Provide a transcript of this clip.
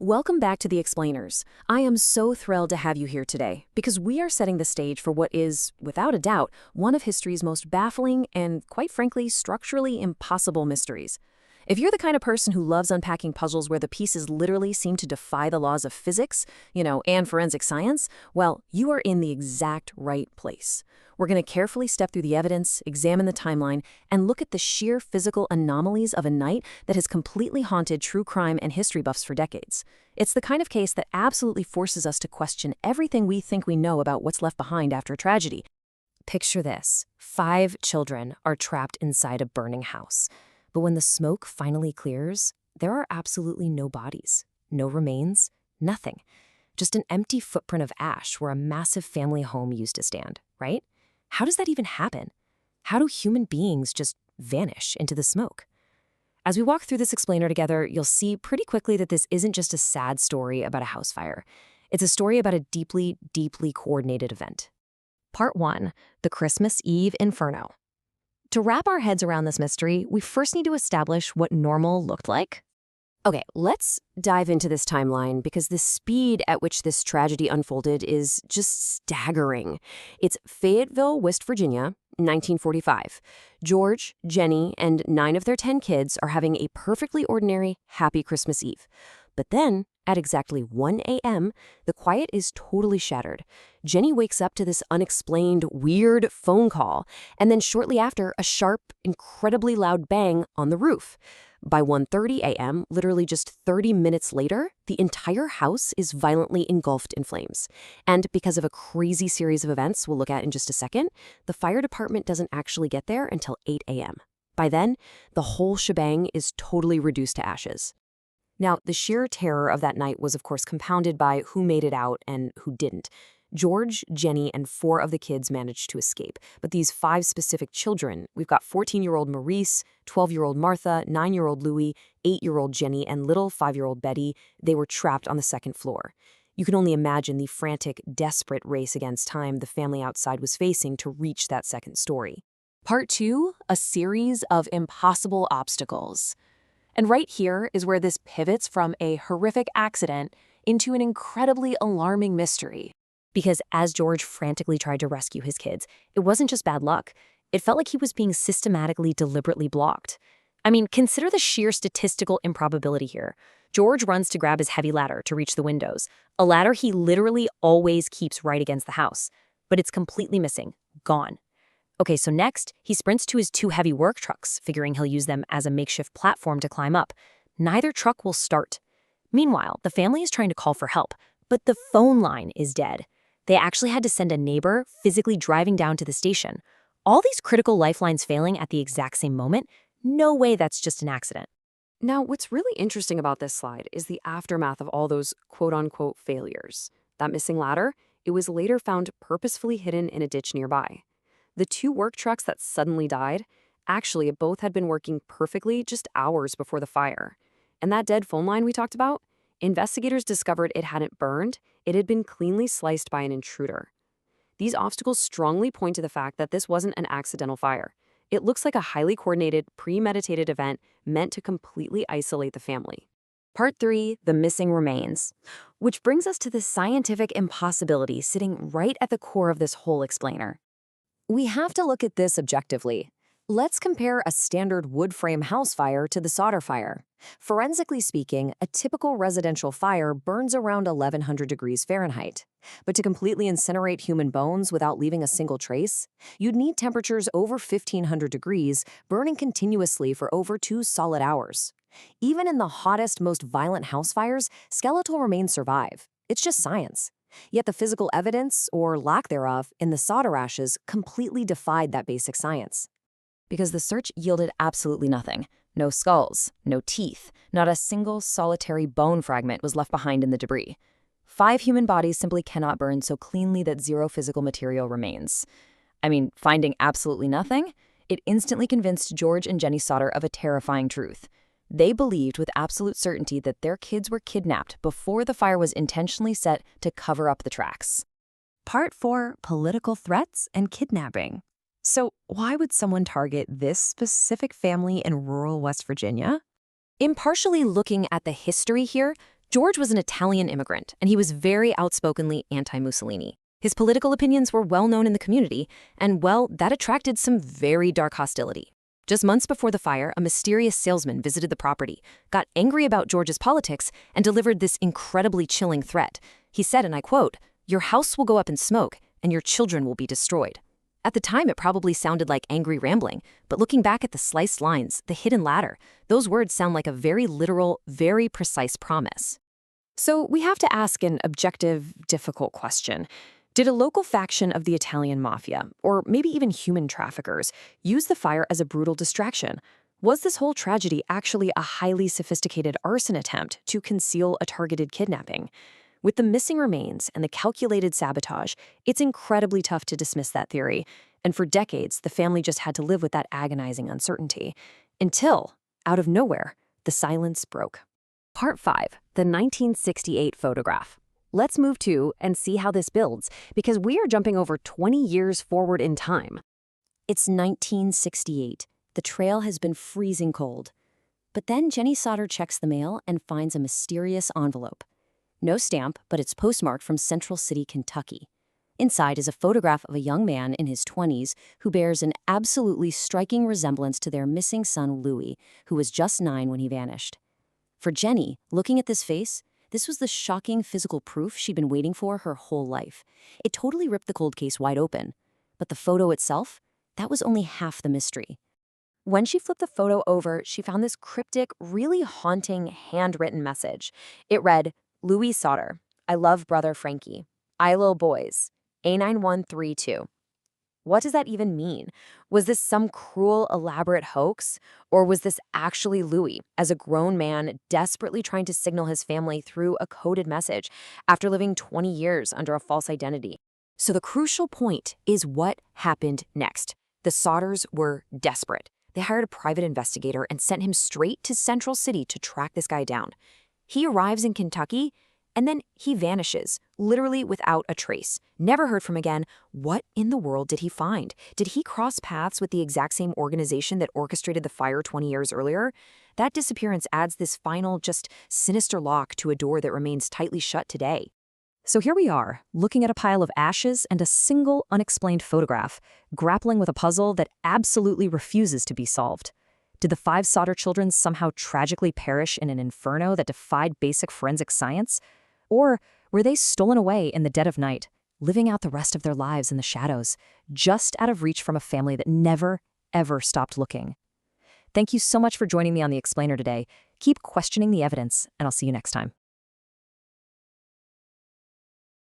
Welcome back to The Explainers. I am so thrilled to have you here today because we are setting the stage for what is, without a doubt, one of history's most baffling and, quite frankly, structurally impossible mysteries. If you're the kind of person who loves unpacking puzzles where the pieces literally seem to defy the laws of physics, and forensic science, well, you are in the exact right place. We're going to carefully step through the evidence, examine the timeline, and look at the sheer physical anomalies of a night that has completely haunted true crime and history buffs for decades. It's the kind of case that absolutely forces us to question everything we think we know about what's left behind after a tragedy. Picture this. 5 children are trapped inside a burning house. But when the smoke finally clears, there are absolutely no bodies, no remains, nothing. Just an empty footprint of ash where a massive family home used to stand, right? How does that even happen? How do human beings just vanish into the smoke? As we walk through this explainer together, you'll see pretty quickly that this isn't just a sad story about a house fire. It's a story about a deeply, deeply coordinated event. Part 1, the Christmas Eve Inferno. To wrap our heads around this mystery, we first need to establish what normal looked like. Okay, let's dive into this timeline because the speed at which this tragedy unfolded is just staggering. It's Fayetteville, West Virginia, 1945. George, Jenny, and 9 of their 10 kids are having a perfectly ordinary, happy Christmas Eve. But then, at exactly 1 a.m., the quiet is totally shattered. Jenny wakes up to this unexplained, weird phone call, and then shortly after, a sharp, incredibly loud bang on the roof. By 1:30 a.m., literally just 30 minutes later, the entire house is violently engulfed in flames. And because of a crazy series of events we'll look at in just a second, the fire department doesn't actually get there until 8 a.m. By then, the whole shebang is totally reduced to ashes. Now, the sheer terror of that night was, of course, compounded by who made it out and who didn't. George, Jenny, and 4 of the kids managed to escape. But these 5 specific children, we've got 14-year-old Maurice, 12-year-old Martha, 9-year-old Louie, 8-year-old Jenny, and little 5-year-old Betty, they were trapped on the second floor. You can only imagine the frantic, desperate race against time the family outside was facing to reach that second story. Part 2, a series of impossible obstacles. And right here is where this pivots from a horrific accident into an incredibly alarming mystery. Because as George frantically tried to rescue his kids, it wasn't just bad luck. It felt like he was being systematically, deliberately blocked. I mean, consider the sheer statistical improbability here. George runs to grab his heavy ladder to reach the windows, a ladder he literally always keeps right against the house. But it's completely missing, gone. Okay, so next, he sprints to his 2 heavy work trucks, figuring he'll use them as a makeshift platform to climb up. Neither truck will start. Meanwhile, the family is trying to call for help, but the phone line is dead. They actually had to send a neighbor physically driving down to the station. All these critical lifelines failing at the exact same moment? No way that's just an accident. Now, what's really interesting about this slide is the aftermath of all those quote-unquote failures. That missing ladder, it was later found purposefully hidden in a ditch nearby. The 2 work trucks that suddenly died, actually both had been working perfectly just hours before the fire. And that dead phone line we talked about, investigators discovered it hadn't burned, it had been cleanly sliced by an intruder. These obstacles strongly point to the fact that this wasn't an accidental fire. It looks like a highly coordinated, premeditated event meant to completely isolate the family. Part 3, the missing remains. Which brings us to the scientific impossibility sitting right at the core of this whole explainer. We have to look at this objectively. Let's compare a standard wood frame house fire to the Sodder fire. Forensically speaking, a typical residential fire burns around 1100 degrees Fahrenheit. But to completely incinerate human bones without leaving a single trace, you'd need temperatures over 1500 degrees, burning continuously for over 2 solid hours. Even in the hottest, most violent house fires, skeletal remains survive. It's just science. Yet the physical evidence, or lack thereof, in the Sodder ashes completely defied that basic science. Because the search yielded absolutely nothing. No skulls, no teeth, not a single solitary bone fragment was left behind in the debris. 5 human bodies simply cannot burn so cleanly that 0 physical material remains. I mean, finding absolutely nothing, it instantly convinced George and Jenny Sodder of a terrifying truth. They believed with absolute certainty that their kids were kidnapped before the fire was intentionally set to cover up the tracks. Part 4, political threats and kidnapping. So why would someone target this specific family in rural West Virginia? Impartially looking at the history here, George was an Italian immigrant, and he was very outspokenly anti-Mussolini. His political opinions were well known in the community, and, well, that attracted some very dark hostility. Just months before the fire, a mysterious salesman visited the property, got angry about George's politics, and delivered this incredibly chilling threat. He said, and I quote, "Your house will go up in smoke, and your children will be destroyed." At the time, it probably sounded like angry rambling, but looking back at the sliced lines, the hidden ladder, those words sound like a very literal, very precise promise. So we have to ask an objective, difficult question. Did a local faction of the Italian mafia, or maybe even human traffickers, use the fire as a brutal distraction? Was this whole tragedy actually a highly sophisticated arson attempt to conceal a targeted kidnapping? With the missing remains and the calculated sabotage, it's incredibly tough to dismiss that theory. And for decades, the family just had to live with that agonizing uncertainty. Until, out of nowhere, the silence broke. Part 5, the 1968 photograph. Let's move to and see how this builds, because we are jumping over 20 years forward in time. It's 1968. The trail has been freezing cold. But then Jenny Sodder checks the mail and finds a mysterious envelope. No stamp, but it's postmarked from Central City, Kentucky. Inside is a photograph of a young man in his 20s who bears an absolutely striking resemblance to their missing son, Louis, who was just 9 when he vanished. For Jenny, looking at this face, this was the shocking physical proof she'd been waiting for her whole life. It totally ripped the cold case wide open. But the photo itself, that was only half the mystery. When she flipped the photo over, she found this cryptic, really haunting, handwritten message. It read, "Louis Sodder, I love brother Frankie. I lil boys. A9132. What does that even mean? Was this some cruel, elaborate hoax? Or was this actually Louis, as a grown man, desperately trying to signal his family through a coded message after living 20 years under a false identity? So the crucial point is what happened next. The Sodders were desperate. They hired a private investigator and sent him straight to Central City to track this guy down. He arrives in Kentucky, and then he vanishes, literally without a trace. Never heard from again. What in the world did he find? Did he cross paths with the exact same organization that orchestrated the fire 20 years earlier? That disappearance adds this final, just sinister lock to a door that remains tightly shut today. So here we are, looking at a pile of ashes and a single unexplained photograph, grappling with a puzzle that absolutely refuses to be solved. Did the 5 Sodder children somehow tragically perish in an inferno that defied basic forensic science? Or were they stolen away in the dead of night, living out the rest of their lives in the shadows, just out of reach from a family that never, ever stopped looking? Thank you so much for joining me on The Explainer today. Keep questioning the evidence, and I'll see you next time.